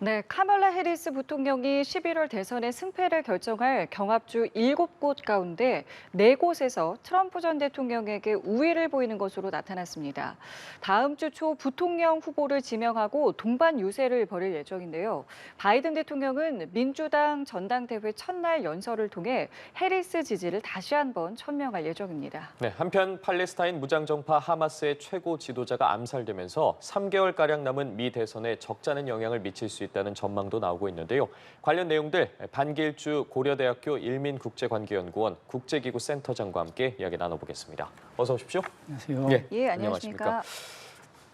네, 카멀라 해리스 부통령이 11월 대선의 승패를 결정할 경합주 7곳 가운데 4곳에서 트럼프 전 대통령에게 우위를 보이는 것으로 나타났습니다. 다음 주 초 부통령 후보를 지명하고 동반 유세를 벌일 예정인데요. 바이든 대통령은 민주당 전당대회 첫날 연설을 통해 해리스 지지를 다시 한번 천명할 예정입니다. 네, 한편 팔레스타인 무장정파 하마스의 최고 지도자가 암살되면서 3개월가량 남은 미 대선에 적잖은 영향을 미칠 수 있다는 전망도 나오고 있는데요. 관련 내용들 반길주 고려대학교 일민국제관계연구원 국제기구 센터장과 함께 이야기 나눠보겠습니다. 어서 오십시오. 안녕하세요. 예, 안녕하십니까.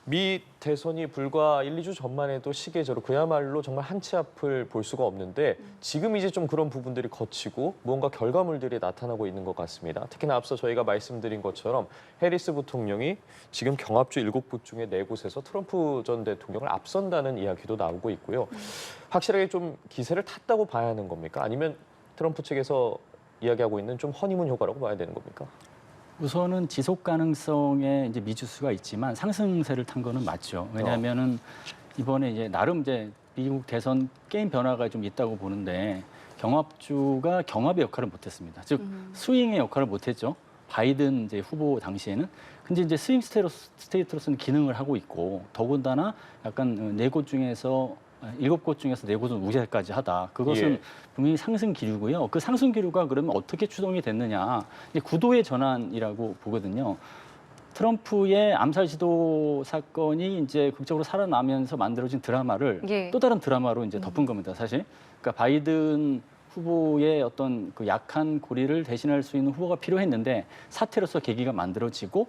미 대선이 불과 1, 2주 전만 해도 시기적으로 그야말로 정말 한치 앞을 볼 수가 없는데 지금 이제 좀 그런 부분들이 거치고 무언가 결과물들이 나타나고 있는 것 같습니다. 특히나 앞서 저희가 말씀드린 것처럼 해리스 부통령이 지금 경합주 7곳 중에 4곳에서 트럼프 전 대통령을 앞선다는 이야기도 나오고 있고요. 확실하게 좀 기세를 탔다고 봐야 하는 겁니까? 아니면 트럼프 측에서 이야기하고 있는 좀 허니문 효과라고 봐야 되는 겁니까? 우선은 지속 가능성에 이제 미지수가 있지만 상승세를 탄 거는 맞죠. 왜냐하면은 이번에 이제 나름 이제 미국 대선 게임 변화가 좀 있다고 보는데 경합주가 경합의 역할을 못했습니다. 즉 스윙의 역할을 못했죠. 바이든 이제 후보 당시에는. 근데 이제 스윙 스테이트로서는 기능을 하고 있고 더군다나 약간 4곳 중에서 7곳 중에서 4곳은 우세까지 하다. 그것은 분명히 상승 기류고요. 그 상승 기류가 그러면 어떻게 추동이 됐느냐. 이제 구도의 전환이라고 보거든요. 트럼프의 암살 시도 사건이 이제 극적으로 살아나면서 만들어진 드라마를 또 다른 드라마로 이제 덮은 겁니다, 사실. 그러니까 바이든 후보의 어떤 그 약한 고리를 대신할 수 있는 후보가 필요했는데 사태로서 계기가 만들어지고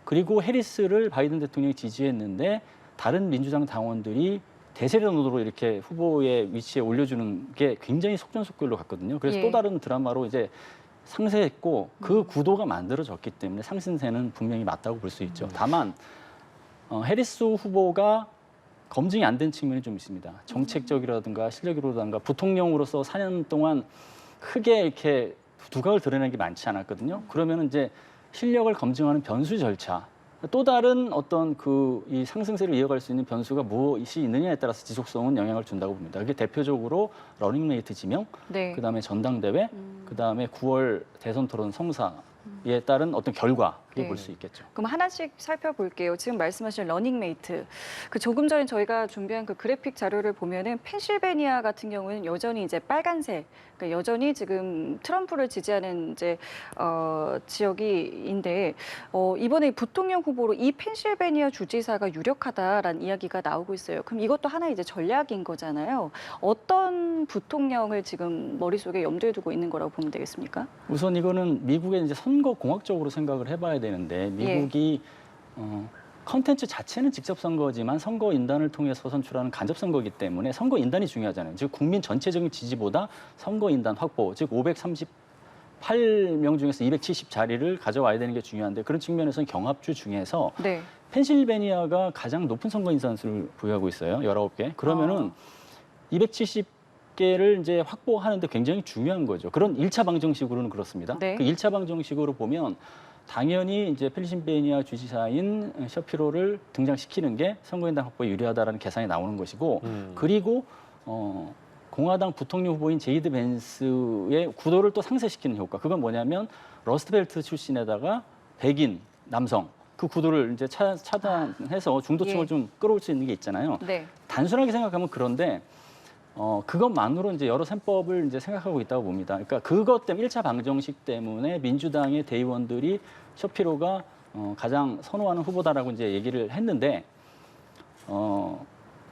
그리고 해리스를 바이든 대통령이 지지했는데 다른 민주당 당원들이 대세론으로 이렇게 후보의 위치에 올려주는 게 굉장히 속전속결로 갔거든요. 그래서 또 다른 드라마로 이제 상쇄했고 그 구도가 만들어졌기 때문에 상승세는 분명히 맞다고 볼 수 있죠. 다만 해리스 후보가 검증이 안 된 측면이 좀 있습니다. 정책적이라든가 실력이라든가 부통령으로서 4년 동안 크게 이렇게 두각을 드러낸 게 많지 않았거든요. 그러면 이제 실력을 검증하는 변수 절차, 또 다른 어떤 이 상승세를 이어갈 수 있는 변수가 무엇이 있느냐에 따라서 지속성은 영향을 준다고 봅니다. 그게 대표적으로 러닝메이트 지명, 그다음에 전당대회, 그다음에 9월 대선 토론 성사에 따른 어떤 결과, 그게 볼 수 있겠죠. 그럼 하나씩 살펴볼게요. 지금 말씀하신 러닝메이트. 그 조금 전에 저희가 준비한 그 그래픽 자료를 보면은 펜실베니아 같은 경우는 여전히 이제 빨간색, 그러니까 여전히 지금 트럼프를 지지하는 이제 지역이인데 이번에 부통령 후보로 이 펜실베니아 주지사가 유력하다라는 이야기가 나오고 있어요. 그럼 이것도 하나 이제 전략인 거잖아요. 어떤 부통령을 지금 머릿속에 염두에 두고 있는 거라고 보면 되겠습니까? 우선 이거는 미국의 이제 선거 공학적으로 생각을 해봐야 되는데 미국이 컨텐츠 자체는 직접 선거지만 선거 인단을 통해서 선출하는 간접 선거이기 때문에 선거 인단이 중요하잖아요. 즉 국민 전체적인 지지보다 선거 인단 확보, 즉 538명 중에서 270자리를 가져와야 되는 게 중요한데 그런 측면에서는 경합주 중에서 펜실베니아가 가장 높은 선거 인단수를 보유하고 있어요. 19개. 그러면은 270개를 이제 확보하는데 굉장히 중요한 거죠. 그런 1차 방정식으로는 그렇습니다. 그 1차 방정식으로 보면 당연히 이제 펜실베니아 주지사인 셔피로를 등장시키는 게 선거인단 확보에 유리하다라는 계산이 나오는 것이고 그리고 공화당 부통령 후보인 제이드 벤스의 구도를 또 상쇄시키는 효과. 그건 뭐냐면 러스트벨트 출신에다가 백인 남성 그 구도를 이제 차단해서 중도층을 좀 끌어올 수 있는 게 있잖아요. 단순하게 생각하면 그런데 그것만으로 이제 여러 셈법을 이제 생각하고 있다고 봅니다. 그러니까 그것 때문에 1차 방정식 때문에 민주당의 대의원들이 셔피로가 가장 선호하는 후보다라고 이제 얘기를 했는데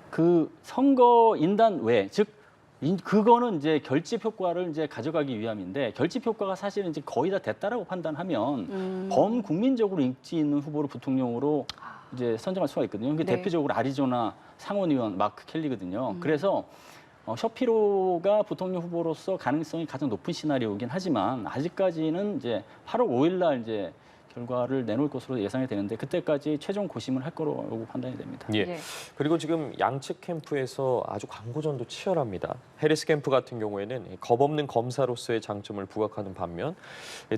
그 선거 인단 외, 즉 그거는 이제 결집 효과를 이제 가져가기 위함인데 결집 효과가 사실은 이제 거의 다 됐다라고 판단하면 범국민적으로 인기 있는 후보를 부통령으로 이제 선정할 수가 있거든요. 그게 대표적으로 아리조나 상원의원 마크 켈리거든요. 그래서 셔피로가 부통령 후보로서 가능성이 가장 높은 시나리오이긴 하지만 아직까지는 이제 8월 5일 날 이제 결과를 내놓을 것으로 예상이 되는데 그때까지 최종 고심을 할 거라고 판단이 됩니다. 예. 예. 그리고 지금 양측 캠프에서 아주 광고전도 치열합니다. 해리스 캠프 같은 경우에는 겁없는 검사로서의 장점을 부각하는 반면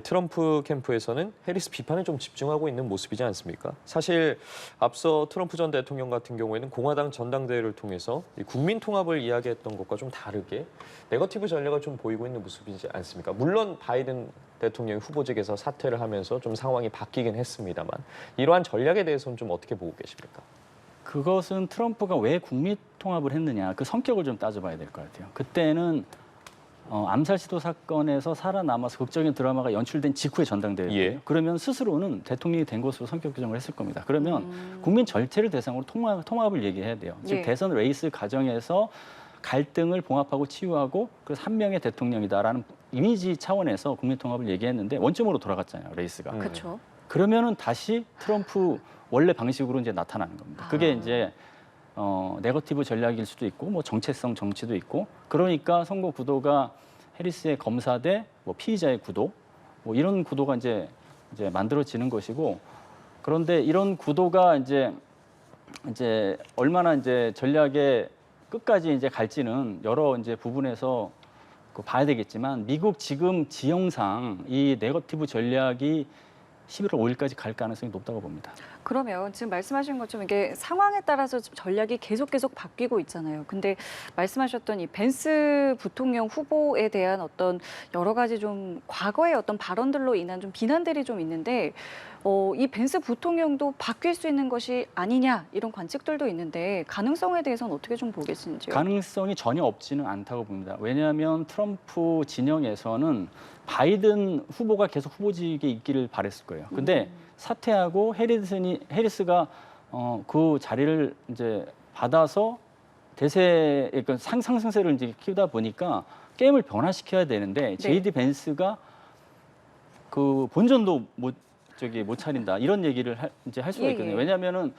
트럼프 캠프에서는 해리스 비판에 좀 집중하고 있는 모습이지 않습니까? 사실 앞서 트럼프 전 대통령 같은 경우에는 공화당 전당대회를 통해서 이 국민 통합을 이야기했던 것과 좀 다르게 네거티브 전략을 좀 보이고 있는 모습이지 않습니까? 물론 바이든 대통령이 후보직에서 사퇴를 하면서 좀 상황이 바뀌긴 했습니다만 이러한 전략에 대해서는 좀 어떻게 보고 계십니까? 그것은 트럼프가 왜 국민 통합을 했느냐 그 성격을 좀 따져봐야 될 것 같아요. 그때는 암살 시도 사건에서 살아남아서 극적인 드라마가 연출된 직후의 전당대회예요. 예. 그러면 스스로는 대통령이 된 것으로 성격 규정을 했을 겁니다. 그러면 국민 전체를 대상으로 통합을 얘기해야 돼요. 즉 예. 대선 레이스 과정에서 갈등을 봉합하고 치유하고 그래서 한 명의 대통령이다라는 이미지 차원에서 국민 통합을 얘기했는데 원점으로 돌아갔잖아요, 레이스가. 그렇죠. 그러면은 다시 트럼프 원래 방식으로 이제 나타나는 겁니다. 그게 이제 네거티브 전략일 수도 있고 뭐 정체성 정치도 있고 그러니까 선거 구도가 해리스의 검사 대 뭐 피의자의 구도 뭐 이런 구도가 이제 만들어지는 것이고 그런데 이런 구도가 이제 얼마나 이제 전략의 끝까지 이제 갈지는 여러 이제 부분에서 봐야 되겠지만 미국 지금 지형상 이 네거티브 전략이 11월 5일까지 갈 가능성이 높다고 봅니다. 그러면 지금 말씀하신 것처럼 이게 상황에 따라서 지금 전략이 계속 바뀌고 있잖아요. 근데 말씀하셨던 이 벤스 부통령 후보에 대한 어떤 여러 가지 좀 과거의 어떤 발언들로 인한 좀 비난들이 좀 있는데 이 벤스 부통령도 바뀔 수 있는 것이 아니냐 이런 관측들도 있는데 가능성에 대해서는 어떻게 좀 보겠는지요? 가능성이 전혀 없지는 않다고 봅니다. 왜냐하면 트럼프 진영에서는 바이든 후보가 계속 후보직에 있기를 바랬을 거예요. 근데 사퇴하고 해리스가 그 자리를 이제 받아서 대세 그러니까 상승세를 이제 키우다 보니까 게임을 변화시켜야 되는데 제이디 벤스가 그 본전도 못 차린다 이런 얘기를 이제 할 수가 있거든요. 왜냐하면은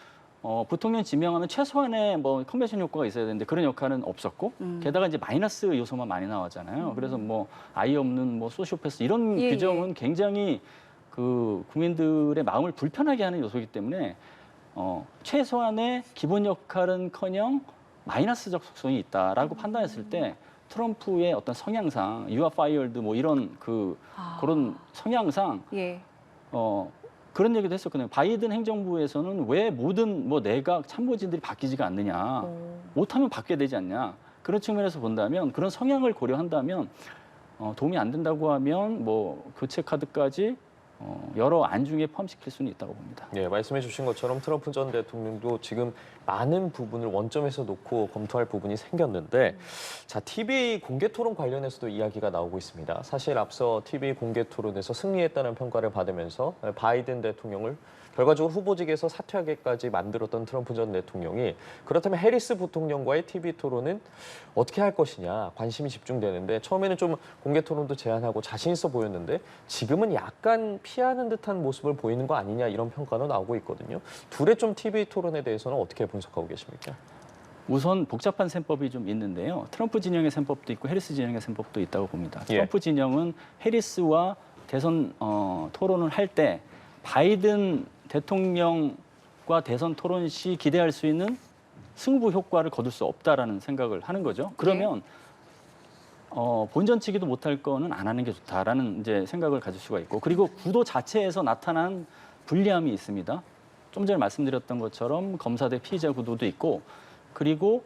부통령 지명하면 최소한의 뭐 컨벤션 효과가 있어야 되는데 그런 역할은 없었고 게다가 이제 마이너스 요소만 많이 나왔잖아요. 그래서 뭐 아이 없는 뭐 소시오패스 이런 규정은 굉장히 그 국민들의 마음을 불편하게 하는 요소이기 때문에 최소한의 기본 역할은커녕 마이너스적 속성이 있다라고 판단했을 때 트럼프의 어떤 성향상 you are fired 뭐 이런 그런 성향상 그런 얘기도 했었거든요. 바이든 행정부에서는 왜 모든 뭐 내각 참모진들이 바뀌지가 않느냐. 못하면 바뀌어야 되지 않냐. 그런 측면에서 본다면 그런 성향을 고려한다면 도움이 안 된다고 하면 뭐 교체 카드까지 여러 안중에 포함시킬 수는 있다고 봅니다. 네, 말씀해 주신 것처럼 트럼프 전 대통령도 지금 많은 부분을 원점에서 놓고 검토할 부분이 생겼는데 자, TV 공개 토론 관련해서도 이야기가 나오고 있습니다. 사실 앞서 TV 공개 토론에서 승리했다는 평가를 받으면서 바이든 대통령을 결과적으로 후보직에서 사퇴하게까지 만들었던 트럼프 전 대통령이 그렇다면 해리스 부통령과의 TV 토론은 어떻게 할 것이냐 관심이 집중되는데 처음에는 좀 공개 토론도 제안하고 자신 있어 보였는데 지금은 약간 피하는 듯한 모습을 보이는 거 아니냐 이런 평가도 나오고 있거든요. 둘의 좀 TV 토론에 대해서는 어떻게 분석하고 계십니까? 우선 복잡한 셈법이 좀 있는데요. 트럼프 진영의 셈법도 있고 해리스 진영의 셈법도 있다고 봅니다. 트럼프 진영은 해리스와 대선 토론을 할 때 바이든 대통령과 대선 토론 시 기대할 수 있는 승부 효과를 거둘 수 없다라는 생각을 하는 거죠. 그러면 본전치기도 못할 거는 안 하는 게 좋다라는 이제 생각을 가질 수가 있고 그리고 구도 자체에서 나타난 불리함이 있습니다. 좀 전에 말씀드렸던 것처럼 검사 대 피의자 구도도 있고 그리고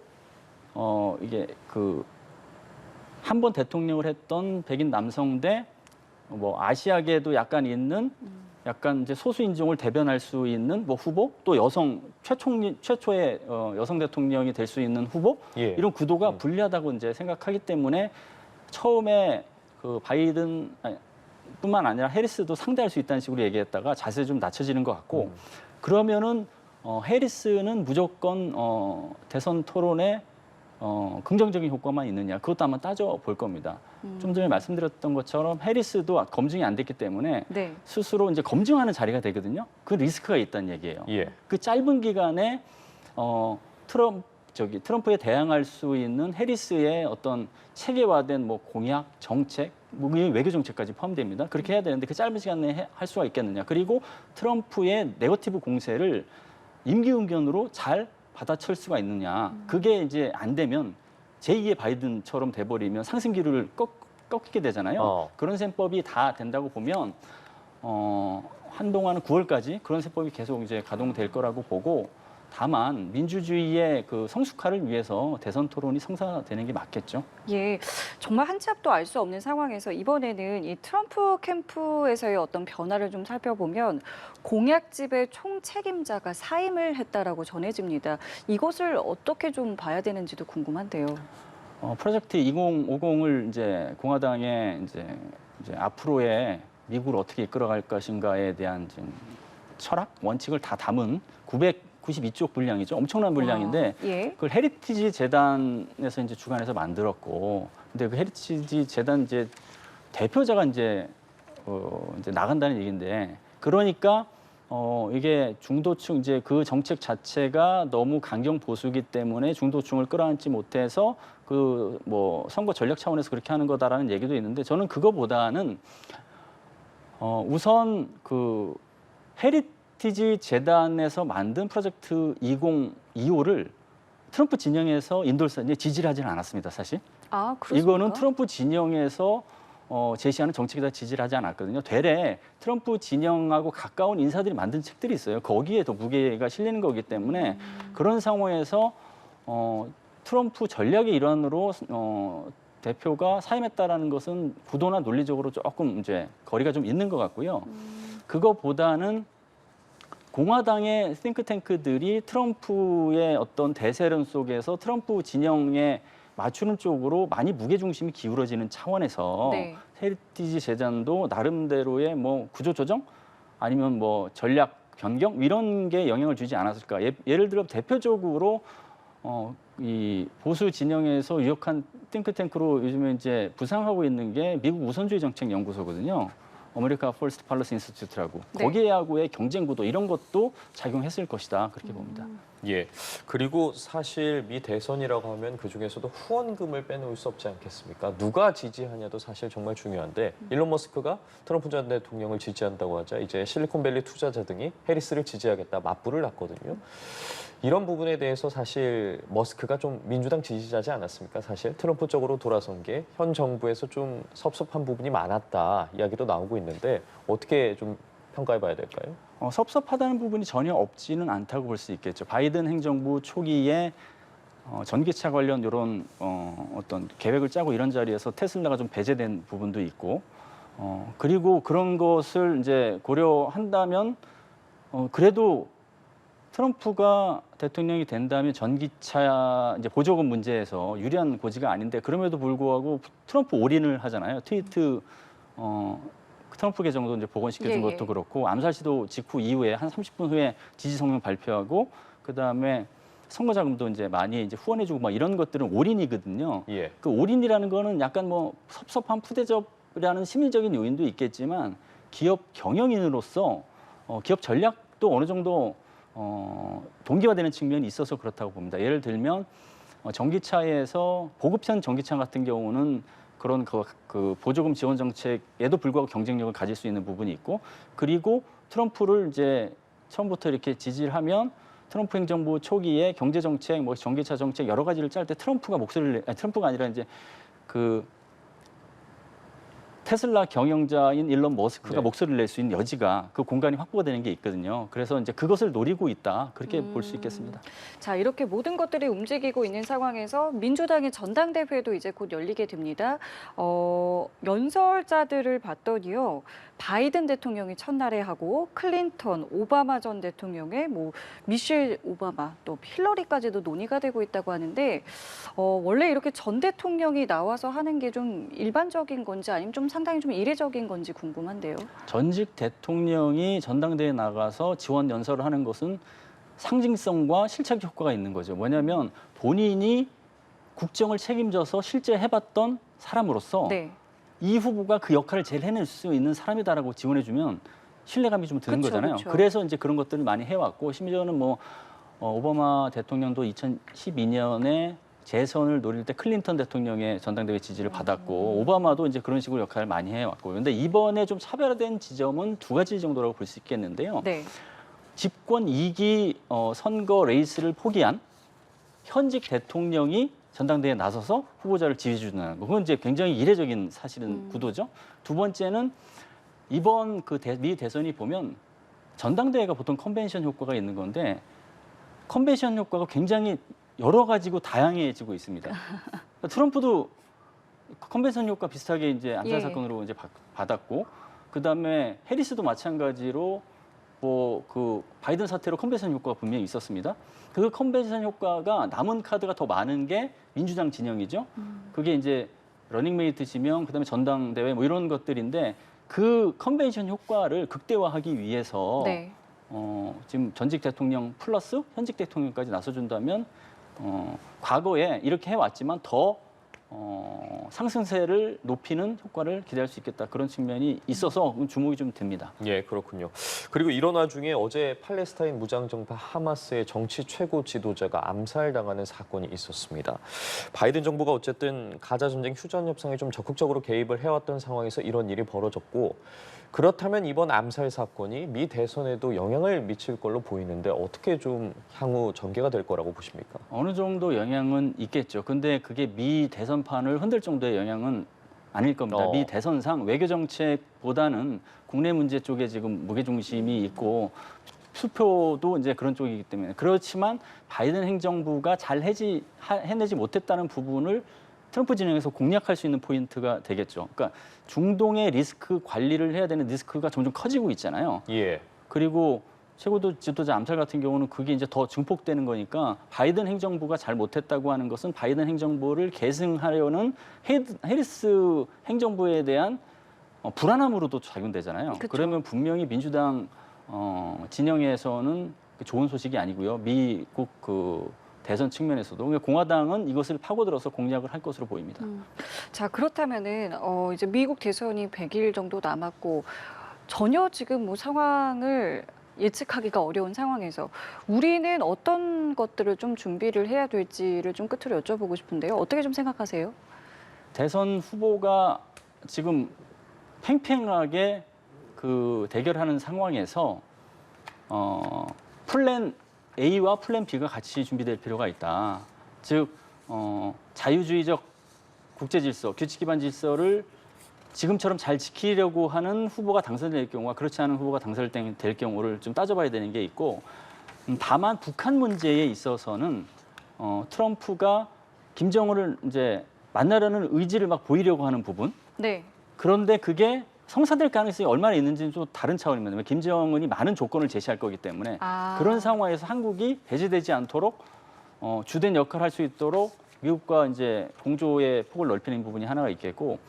이게 그 한 번 대통령을 했던 백인 남성 대 뭐 아시아계도 약간 있는 약간 이제 소수 인종을 대변할 수 있는 뭐 후보 또 여성 최초의 여성 대통령이 될 수 있는 후보 이런 구도가 불리하다고 이제 생각하기 때문에 처음에 그 바이든 뿐만 아니라 해리스도 상대할 수 있다는 식으로 얘기했다가 자세 좀 낮춰지는 것 같고 그러면은 해리스는 무조건 대선 토론에 긍정적인 효과만 있느냐 그것도 한번 따져볼 겁니다. 좀 전에 말씀드렸던 것처럼 해리스도 검증이 안 됐기 때문에 스스로 이제 검증하는 자리가 되거든요. 그 리스크가 있다는 얘기예요. 그 짧은 기간에 저기 트럼프에 대항할 수 있는 해리스의 어떤 체계화된 뭐 공약, 정책, 뭐 외교 정책까지 포함됩니다. 그렇게 해야 되는데 그 짧은 시간 내에 할 수가 있겠느냐. 그리고 트럼프의 네거티브 공세를 임기응변으로 잘 받아칠 수가 있느냐. 그게 이제 안 되면 제2의 바이든처럼 돼버리면 상승기류를 꺾이게 되잖아요. 그런 셈법이 다 된다고 보면 한동안은 9월까지 그런 셈법이 계속 이제 가동될 거라고 보고 다만 민주주의의 그 성숙화를 위해서 대선 토론이 성사되는 게 맞겠죠. 예, 정말 한 치 앞도 알 수 없는 상황에서 이번에는 이 트럼프 캠프에서의 어떤 변화를 좀 살펴보면 공약집의 총책임자가 사임을 했다라고 전해집니다. 이것을 어떻게 좀 봐야 되는지도 궁금한데요. 프로젝트 2050을 이제 공화당의 이제 앞으로의 미국을 어떻게 이끌어갈 것인가에 대한 지금 철학, 원칙을 다 담은 992쪽 분량이죠. 엄청난 분량인데 예. 그걸 헤리티지 재단에서 이제 주관해서 만들었고, 근데 그 헤리티지 재단 이제 대표자가 이제 나간다는 얘기인데, 그러니까 이게 중도층 이제 그 정책 자체가 너무 강경 보수기 때문에 중도층을 끌어안지 못해서 그 뭐 선거 전략 차원에서 그렇게 하는 거다라는 얘기도 있는데, 저는 그거보다는 우선 그 헤리티지 재단에서 만든 프로젝트 2025를 트럼프 진영에서 인돌사에 지지를 하지는 않았습니다, 사실. 아, 그렇습니까? 이거는 트럼프 진영에서 제시하는 정책에다 지지를 하지 않았거든요. 되레 트럼프 진영하고 가까운 인사들이 만든 책들이 있어요. 거기에 더 무게가 실리는 거기 때문에 그런 상황에서 트럼프 전략의 일환으로 대표가 사임했다라는 것은 구도나 논리적으로 조금 이제 거리가 좀 있는 것 같고요. 그거보다는 공화당의 싱크탱크들이 트럼프의 어떤 대세론 속에서 트럼프 진영에 맞추는 쪽으로 많이 무게중심이 기울어지는 차원에서 네. 헤리티지 재단도 나름대로의 뭐 구조 조정 아니면 뭐 전략 변경 이런 게 영향을 주지 않았을까. 예를 들어 대표적으로 이 보수 진영에서 유력한 띵크탱크로 요즘에 이제 부상하고 있는 게 미국 우선주의 정책 연구소거든요. 아메리카 퍼스트 팔러스 인스티튜트라고. 네. 거기하고의 경쟁 구도 이런 것도 작용했을 것이다. 그렇게 봅니다. 예. 그리고 사실 미 대선이라고 하면 그 중에서도 후원금을 빼놓을 수 없지 않겠습니까? 누가 지지하냐도 사실 정말 중요한데 일론 머스크가 트럼프 전 대통령을 지지한다고 하자 이제 실리콘밸리 투자자 등이 해리스를 지지하겠다 맞불을 놨거든요. 이런 부분에 대해서 사실 머스크가 좀 민주당 지지자지 않았습니까? 사실 트럼프 쪽으로 돌아선 게 현 정부에서 좀 섭섭한 부분이 많았다 이야기도 나오고 있는데 어떻게 좀 평가해봐야 될까요? 섭섭하다는 부분이 전혀 없지는 않다고 볼 수 있겠죠. 바이든 행정부 초기에 전기차 관련 이런 어떤 계획을 짜고 이런 자리에서 테슬라가 좀 배제된 부분도 있고, 그리고 그런 것을 이제 고려한다면 그래도 트럼프가 대통령이 된다면 전기차 이제 보조금 문제에서 유리한 고지가 아닌데 그럼에도 불구하고 트럼프 올인을 하잖아요. 트위트 트럼프 계정도 이제 복원시켜준 예, 예. 것도 그렇고 암살 시도 직후 이후에 한 30분 후에 지지 성명 발표하고 그다음에 선거 자금도 이제 많이 이제 후원해주고 막 이런 것들은 올인이거든요. 예. 그 올인이라는 거는 약간 뭐 섭섭한 푸대접이라는 심리적인 요인도 있겠지만 기업 경영인으로서 기업 전략도 어느 정도 동기화되는 측면이 있어서 그렇다고 봅니다. 예를 들면 전기차에서 보급형 전기차 같은 경우는 그런 그 보조금 지원 정책에도 불구하고 경쟁력을 가질 수 있는 부분이 있고, 그리고 트럼프를 이제 처음부터 이렇게 지지를 하면 트럼프 행정부 초기에 경제 정책, 뭐 전기차 정책 여러 가지를 짤 때 트럼프가 아니라 이제 그 테슬라 경영자인 일론 머스크가 네. 목소리를 낼 수 있는 여지가 그 공간이 확보가 되는 게 있거든요. 그래서 이제 그것을 노리고 있다. 그렇게 볼 수 있겠습니다. 자, 이렇게 모든 것들이 움직이고 있는 상황에서 민주당의 전당대회도 이제 곧 열리게 됩니다. 연설자들을 봤더니요. 바이든 대통령이 첫날에 하고 클린턴, 오바마 전 대통령의 뭐 미셸 오바마 또 힐러리까지도 논의가 되고 있다고 하는데 원래 이렇게 전 대통령이 나와서 하는 게 좀 일반적인 건지 아니면 좀 상당히 좀 이례적인 건지 궁금한데요. 전직 대통령이 전당대회에 나가서 지원 연설을 하는 것은 상징성과 실착 효과가 있는 거죠. 뭐냐면 본인이 국정을 책임져서 실제 해봤던 사람으로서 네. 이 후보가 그 역할을 제일 해낼 수 있는 사람이다라고 지원해주면 신뢰감이 좀 드는 그쵸, 거잖아요. 그쵸. 그래서 이제 그런 것들을 많이 해왔고 심지어는 뭐 오바마 대통령도 2012년에 재선을 노릴 때 클린턴 대통령의 전당대회 지지를 받았고 오바마도 이제 그런 식으로 역할을 많이 해왔고 그런데 이번에 좀 차별화된 지점은 두 가지 정도라고 볼 수 있겠는데요. 네. 집권 2기 선거 레이스를 포기한 현직 대통령이 전당대회에 나서서 후보자를 지휘해 주는 거. 그건 이제 굉장히 이례적인 사실은 구도죠. 두 번째는 이번 미 대선이 보면 전당대회가 보통 컨벤션 효과가 있는 건데 컨벤션 효과가 굉장히 여러 가지고 다양해지고 있습니다. 트럼프도 컨벤션 효과 비슷하게 이제 암살 예. 사건으로 이제 받았고 그다음에 해리스도 마찬가지로 뭐 그 바이든 사태로 컨벤션 효과가 분명히 있었습니다. 그 컨벤션 효과가 남은 카드가 더 많은 게 민주당 진영이죠. 그게 이제 러닝메이트 지명, 그다음에 전당대회 뭐 이런 것들인데 그 컨벤션 효과를 극대화하기 위해서 네. 지금 전직 대통령 플러스 현직 대통령까지 나서준다면 과거에 이렇게 해왔지만 더 상승세를 높이는 효과를 기대할 수 있겠다. 그런 측면이 있어서 주목이 좀 됩니다. 예, 그렇군요. 그리고 이런 와중에 어제 팔레스타인 무장정파 하마스의 정치 최고 지도자가 암살당하는 사건이 있었습니다. 바이든 정부가 어쨌든 가자 전쟁 휴전 협상에 좀 적극적으로 개입을 해왔던 상황에서 이런 일이 벌어졌고 그렇다면 이번 암살 사건이 미 대선에도 영향을 미칠 걸로 보이는데 어떻게 좀 향후 전개가 될 거라고 보십니까? 어느 정도 영향은 있겠죠. 근데 그게 미 대선판을 흔들 정도의 영향은 아닐 겁니다. 미 대선상 외교 정책보다는 국내 문제 쪽에 지금 무게중심이 있고 수표도 이제 그런 쪽이기 때문에 그렇지만 바이든 행정부가 잘 해내지 못했다는 부분을 트럼프 진영에서 공략할 수 있는 포인트가 되겠죠. 그러니까 중동의 리스크 관리를 해야 되는 리스크가 점점 커지고 있잖아요. 예. 그리고 최고 지도자 암살 같은 경우는 그게 이제 더 증폭되는 거니까 바이든 행정부가 잘 못했다고 하는 것은 바이든 행정부를 계승하려는 해리스 행정부에 대한 불안함으로도 작용되잖아요. 그쵸. 그러면 분명히 민주당 진영에서는 좋은 소식이 아니고요. 미국 대선 측면에서도 그러니까 공화당은 이것을 파고들어서 공략을 할 것으로 보입니다. 자, 그렇다면은 이제 미국 대선이 100일 정도 남았고 전혀 지금 뭐 상황을 예측하기가 어려운 상황에서 우리는 어떤 것들을 좀 준비를 해야 될지를 좀 끝으로 여쭤보고 싶은데요. 어떻게 좀 생각하세요? 대선 후보가 지금 팽팽하게 대결하는 상황에서 플랜 A와 플랜 B가 같이 준비될 필요가 있다. 즉 자유주의적 국제 질서, 규칙 기반 질서를 지금처럼 잘 지키려고 하는 후보가 당선될 경우와 그렇지 않은 후보가 당선될 경우를 좀 따져봐야 되는 게 있고 다만 북한 문제에 있어서는 트럼프가 김정은을 이제 만나려는 의지를 막 보이려고 하는 부분. 네. 그런데 그게 성사될 가능성이 얼마나 있는지는 좀 다른 차원입니다. 김정은이 많은 조건을 제시할 거기 때문에 그런 상황에서 한국이 배제되지 않도록 주된 역할을 할 수 있도록 미국과 이제 공조의 폭을 넓히는 부분이 하나가 있겠고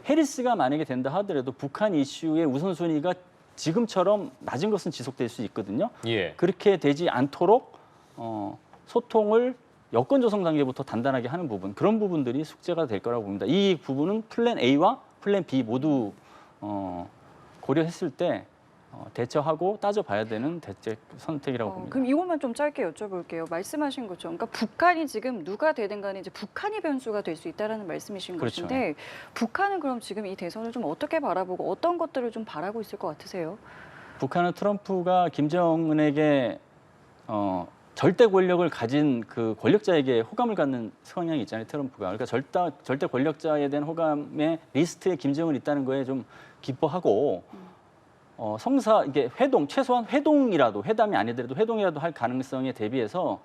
해리스가 만약에 된다 하더라도 북한 이슈의 우선순위가 지금처럼 낮은 것은 지속될 수 있거든요. 예. 그렇게 되지 않도록 소통을 여건 조성 단계부터 단단하게 하는 부분 그런 부분들이 숙제가 될 거라고 봅니다. 이 부분은 플랜 A와 플랜 B 모두 고려했을 때 대처하고 따져봐야 되는 대책 선택이라고 봅니다. 그럼 이것만 좀 짧게 여쭤볼게요. 말씀하신 것처럼, 그러니까 북한이 지금 누가 되든 간에 이제 북한이 변수가 될 수 있다라는 말씀이신 그렇죠. 것인데, 북한은 그럼 지금 이 대선을 좀 어떻게 바라보고 어떤 것들을 좀 바라고 있을 것 같으세요? 북한은 트럼프가 김정은에게 절대 권력을 가진 그 권력자에게 호감을 갖는 성향이 있잖아요, 트럼프가. 그러니까 절대 권력자에 대한 호감의 리스트에 김정은이 있다는 거에 좀 기뻐하고 이게 최소한 회동이라도 회담이 아니더라도 회동이라도 할 가능성에 대비해서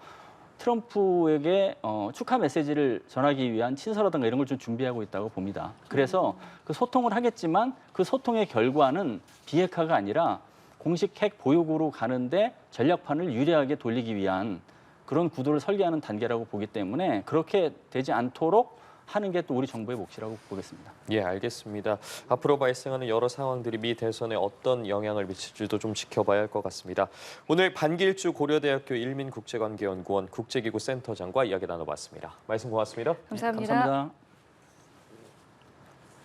트럼프에게 축하 메시지를 전하기 위한 친서라든가 이런 걸 좀 준비하고 있다고 봅니다. 그래서 그 소통을 하겠지만 그 소통의 결과는 비핵화가 아니라 공식 핵 보유국으로 가는데 전략판을 유리하게 돌리기 위한 그런 구도를 설계하는 단계라고 보기 때문에 그렇게 되지 않도록 하는 게 또 우리 정부의 몫이라고 보겠습니다. 예, 알겠습니다. 앞으로 발생하는 여러 상황들이 미 대선에 어떤 영향을 미칠지도 좀 지켜봐야 할 것 같습니다. 오늘 반길주 고려대학교 일민국제관계연구원 국제기구 센터장과 이야기 나눠봤습니다. 말씀 고맙습니다. 감사합니다. 네, 감사합니다.